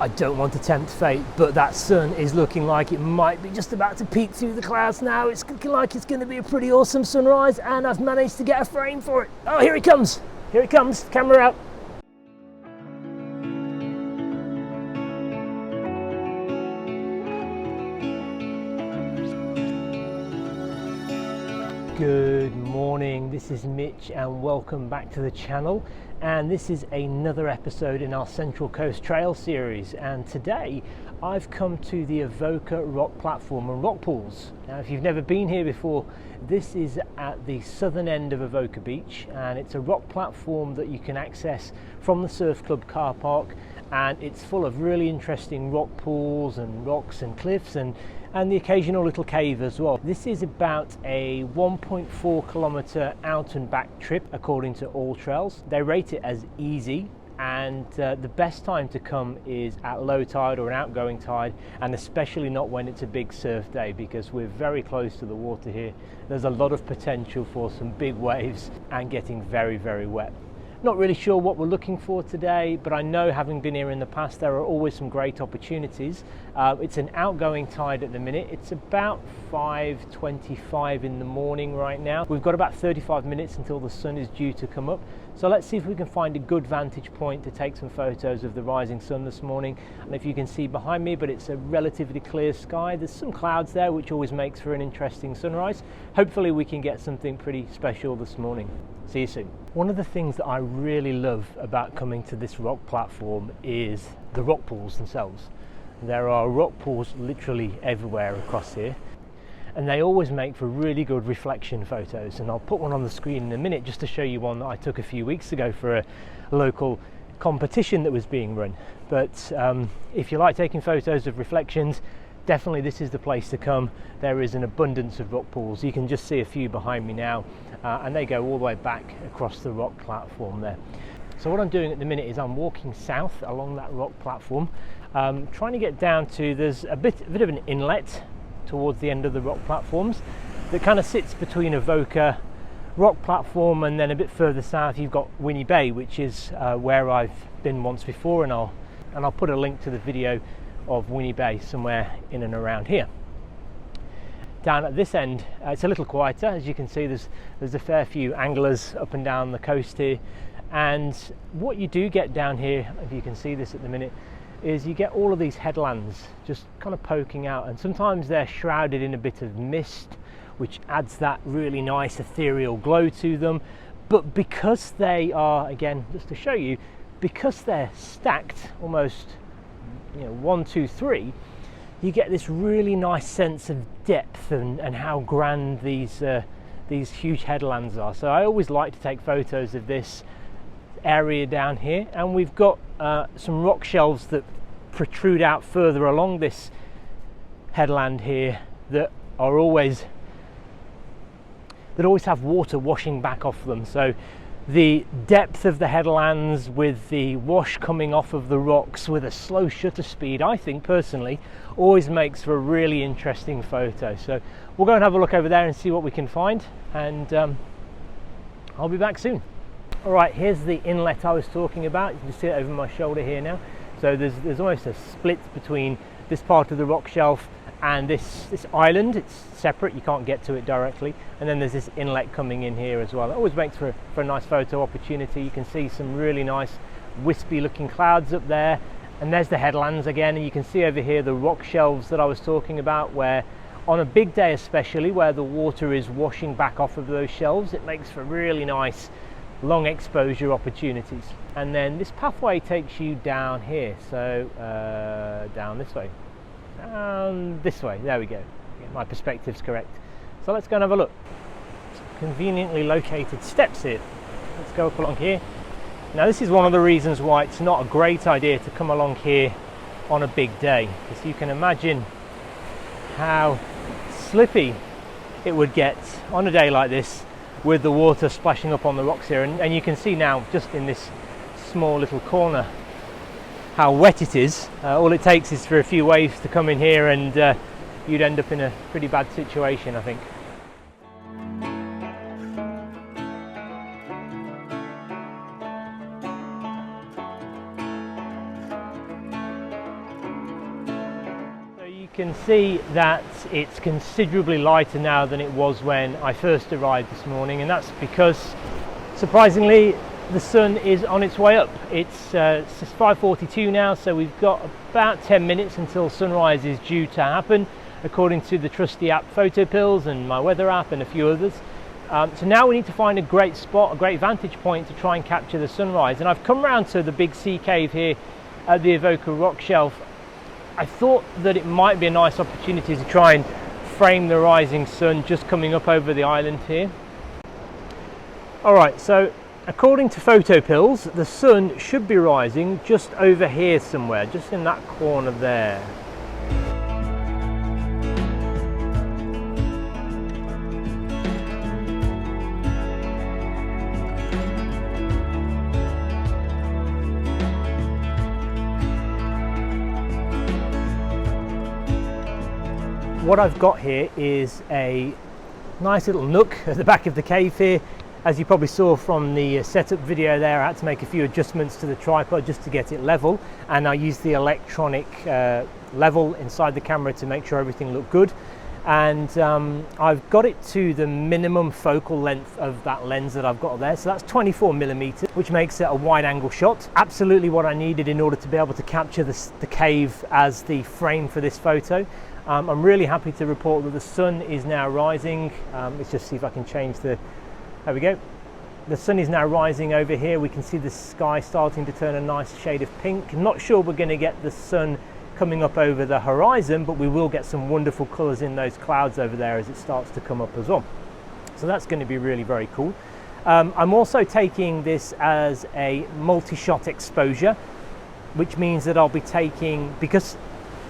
I don't want to tempt fate, but that sun is looking like it might be just about to peek through the clouds now. It's looking like it's going to be a pretty awesome sunrise, and I've managed to get a frame for it. Oh, here it comes. Here it comes. Camera out. Good morning, this is Mitch and welcome back to the channel, and this is another episode in our Central Coast Trail series. And today I've come to the Avoca rock platform and rock pools. Now if you've never been here before, this is at the southern end of Avoca Beach, and it's a rock platform that you can access from the Surf Club car park, and it's full of really interesting rock pools and rocks and cliffs and the occasional little cave as well. This is about a 1.4 kilometer out and back trip according to All Trails. They rate it as easy, and the best time to come is at low tide or an outgoing tide, and especially not when it's a big surf day, because we're very close to the water here. There's a lot of potential for some big waves and getting very, very wet. Not really sure what we're looking for today, but I know, having been here in the past, there are always some great opportunities. It's an outgoing tide at the minute. It's about 5:25 in the morning right now. We've got about 35 minutes until the sun is due to come up. So let's see if we can find a good vantage point to take some photos of the rising sun this morning. And if you can see behind me, but it's a relatively clear sky. There's some clouds there, which always makes for an interesting sunrise. Hopefully we can get something pretty special this morning. See you soon. One of the things that I really love about coming to this rock platform is the rock pools themselves. There are rock pools literally everywhere across here, and they always make for really good reflection photos. And I'll put one on the screen in a minute just to show you one that I took a few weeks ago for a local competition that was being run. But if you like taking photos of reflections, definitely this is the place to come. There is an abundance of rock pools. You can just see a few behind me now, and they go all the way back across the rock platform there. So what I'm doing at the minute is I'm walking south along that rock platform, trying to get down to, there's a bit of an inlet towards the end of the rock platforms that kind of sits between Avoca rock platform, and then a bit further south you've got Winnie Bay, which is where I've been once before, and I'll put a link to the video of Winnie Bay somewhere in and around here. Down at this end, it's a little quieter. As you can see, there's a fair few anglers up and down the coast here, and what you do get down here, if you can see this at the minute, is you get all of these headlands just kind of poking out, and sometimes they're shrouded in a bit of mist, which adds that really nice ethereal glow to them. But because they are, again, just to show you, because they're stacked almost, 1, 2, 3, you get this really nice sense of depth and how grand these huge headlands are. So I always like to take photos of this area down here, and we've got some rock shelves that protrude out further along this headland here that always have water washing back off them. So the depth of the headlands with the wash coming off of the rocks with a slow shutter speed, I think personally, always makes for a really interesting photo. So we'll go and have a look over there and see what we can find, and I'll be back soon. All right, here's the inlet I was talking about. You can see it over my shoulder here now. So there's almost a split between this part of the rock shelf and this island. It's separate, you can't get to it directly, and then there's this inlet coming in here as well. It always makes for a nice photo opportunity. You can see some really nice wispy looking clouds up there, and there's the headlands again, and you can see over here the rock shelves that I was talking about, where on a big day especially, where the water is washing back off of those shelves, it makes for really nice long exposure opportunities. And then this pathway takes you down here, so down this way, there we go. My perspective's correct. So let's go and have a look. Conveniently located steps here. Let's go up along here. Now this is one of the reasons why it's not a great idea to come along here on a big day, because you can imagine how slippy it would get on a day like this with the water splashing up on the rocks here, and you can see now just in this small little corner how wet it is. All it takes is for a few waves to come in here and you'd end up in a pretty bad situation, I think. can see that it's considerably lighter now than it was when I first arrived this morning, and that's because, surprisingly, the sun is on its way up. It's 5:42 now, so we've got about 10 minutes until sunrise is due to happen, according to the trusty app PhotoPills and my weather app and a few others. So now we need to find a great spot, a great vantage point to try and capture the sunrise. And I've come round to the big sea cave here at the Avoca rock shelf. I thought that it might be a nice opportunity to try and frame the rising sun just coming up over the island here. Alright, so according to PhotoPills, the sun should be rising just over here somewhere, just in that corner there. What I've got here is a nice little nook at the back of the cave here. As you probably saw from the setup video there, I had to make a few adjustments to the tripod just to get it level, and I used the electronic level inside the camera to make sure everything looked good. And I've got it to the minimum focal length of that lens that I've got there, so that's 24mm, which makes it a wide angle shot. Absolutely what I needed in order to be able to capture the cave as the frame for this photo. I'm really happy to report that the sun is now rising. Let's just see if I can change there we go. The sun is now rising over here. We can see the sky starting to turn a nice shade of pink. Not sure we're going to get the sun coming up over the horizon, but we will get some wonderful colours in those clouds over there as it starts to come up as well. So that's going to be really very cool. I'm also taking this as a multi-shot exposure, which means that I'll be taking, because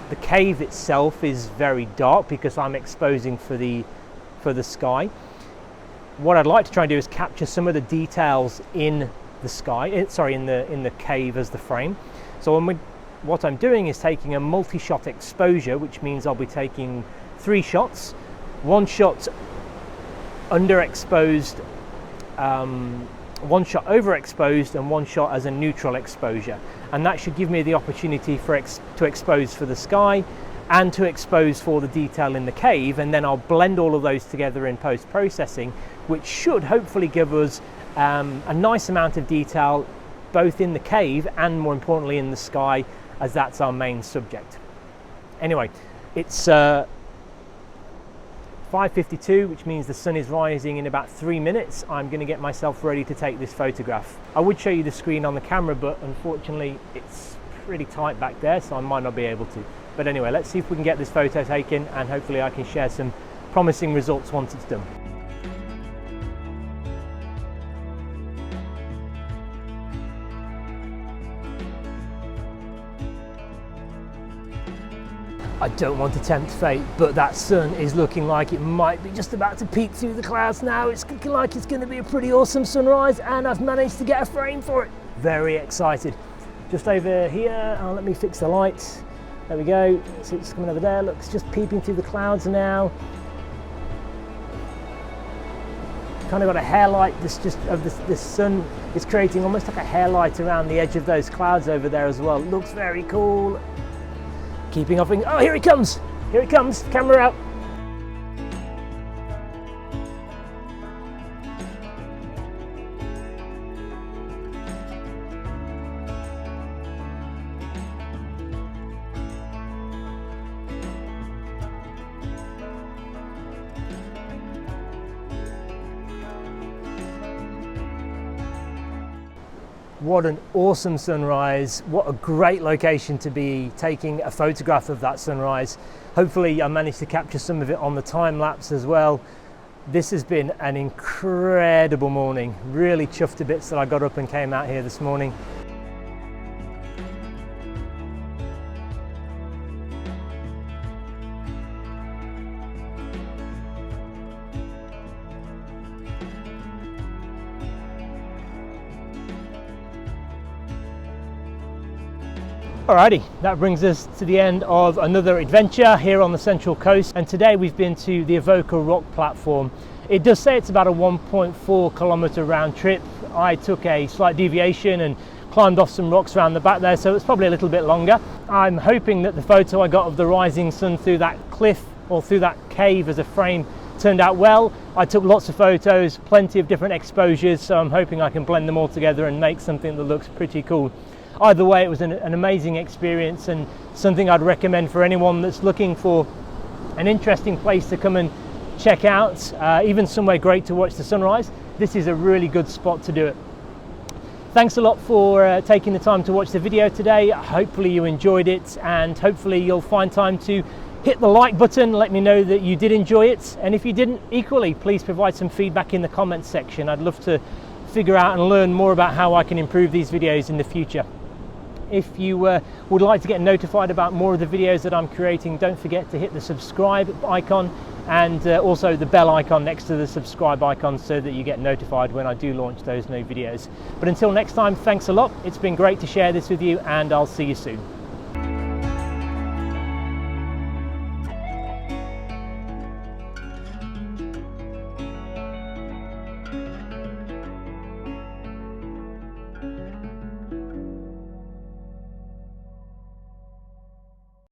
the cave itself is very dark because I'm exposing for the sky. What I'd like to try and do is capture some of the details in the sky, in the cave as the frame. So what I'm doing is taking a multi-shot exposure, which means I'll be taking 3 shots, 1 shot underexposed, 1 shot overexposed, and 1 shot as a neutral exposure. And that should give me the opportunity to expose for the sky and to expose for the detail in the cave, and then I'll blend all of those together in post-processing, which should hopefully give us a nice amount of detail both in the cave and, more importantly, in the sky, as that's our main subject. Anyway, it's 5:52, which means the sun is rising in about 3 minutes. I'm going to get myself ready to take this photograph. I would show you the screen on the camera, but unfortunately it's pretty tight back there, so I might not be able to. But anyway, let's see if we can get this photo taken, and hopefully I can share some promising results once it's done. I don't want to tempt fate, but that sun is looking like it might be just about to peek through the clouds now. It's looking like it's going to be a pretty awesome sunrise, and I've managed to get a frame for it. Very excited. Just over here, let me fix the light. There we go. See, it's coming over there. Look, it's just peeping through the clouds now. Kind of got a hair light. This sun is creating almost like a hair light around the edge of those clouds over there as well. Looks very cool. Keeping off. Oh, here he comes! Here he comes! Camera out! What an awesome sunrise. What a great location to be taking a photograph of that sunrise. Hopefully I managed to capture some of it on the time lapse as well. This has been an incredible morning. Really chuffed to bits that I got up and came out here this morning. Alrighty, that brings us to the end of another adventure here on the Central Coast, and today we've been to the Avoca rock platform. It does say it's about a 1.4 kilometer round trip. I took a slight deviation and climbed off some rocks around the back there, so it's probably a little bit longer. I'm hoping that the photo I got of the rising sun through that cliff or through that cave as a frame turned out well. I took lots of photos, plenty of different exposures, so I'm hoping I can blend them all together and make something that looks pretty cool. Either way, it was an amazing experience and something I'd recommend for anyone that's looking for an interesting place to come and check out, even somewhere great to watch the sunrise. This is a really good spot to do it. Thanks a lot for taking the time to watch the video today. Hopefully you enjoyed it, and hopefully you'll find time to hit the like button, let me know that you did enjoy it, and if you didn't, equally, please provide some feedback in the comments section. I'd love to figure out and learn more about how I can improve these videos in the future. If you would like to get notified about more of the videos that I'm creating, don't forget to hit the subscribe icon and also the bell icon next to the subscribe icon so that you get notified when I do launch those new videos. But until next time, thanks a lot. It's been great to share this with you, and I'll see you soon.